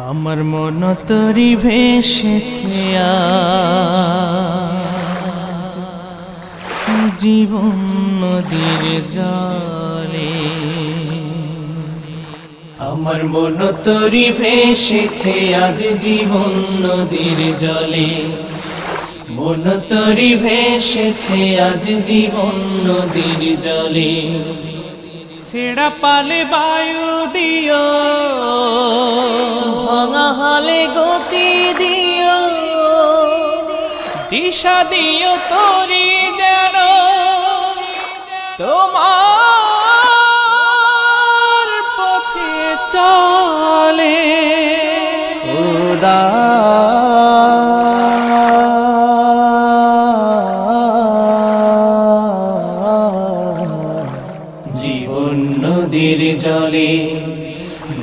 আমার মন তরি ভেসেছে আজ জীবন নদীর জলে। আমার মন তরি ভেসেছে আজ জীবন নদীর জলে। মন তরি ভেসেছে আজ জীবন নদীর জলে। ছেড়া পালে বায়ু দিও, ভাঙা হালে গতি দিও, দিশা দিও তরি যেন তোমার পথে চলে। খোদা জীবন নদীর জলে,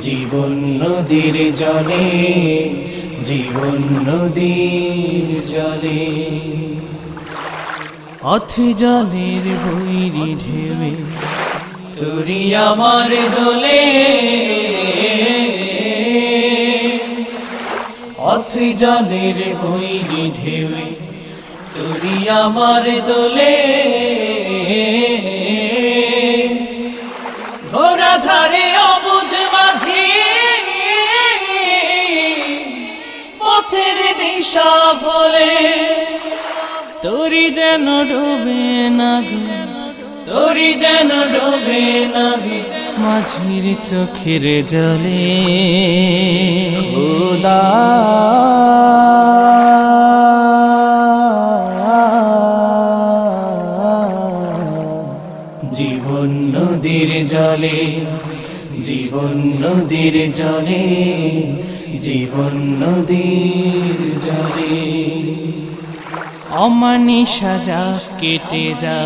জীবন নদীর জলে, জীবন নদীর জলে। অথ জলের বৈরি ঢেউে তরি আমার দোলে। অথ জলের বৈরি ঢেউে তরি আমার দোলে। ঘোরা ধারে অবুঝ মাঝি পথের দিশা ভোলে। তরি যেন ডোবে না গে, তরি যেন ডোবে না গে মাঝির চোখের জলে। খোদা জীবন নদীর জলে, জীবন নদীর জলে, জীবন নদীর জলে। অমানিসা যা কেটে যা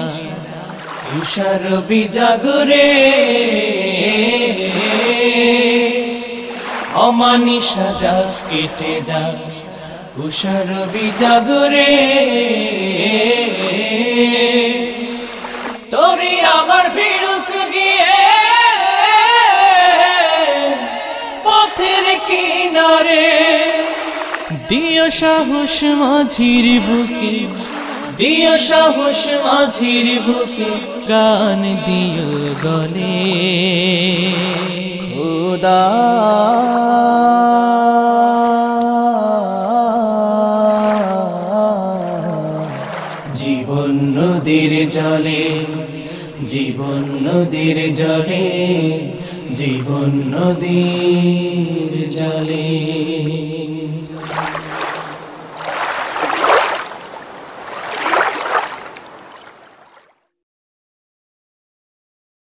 তুষার বিজাগরে। অমানিসা যা কেটে যা তুষার বিজাগরে। তরি আমার ভিড়ুক গিয়ে পথের কিনারে। দিও সাহস মাঝির বুকে, দিও সাহস মাঝির বুকে, গান দিও গলে। খোদা জীবন নদীর জলে, জীবন নদীর জলে, জীবন নদীর জলে।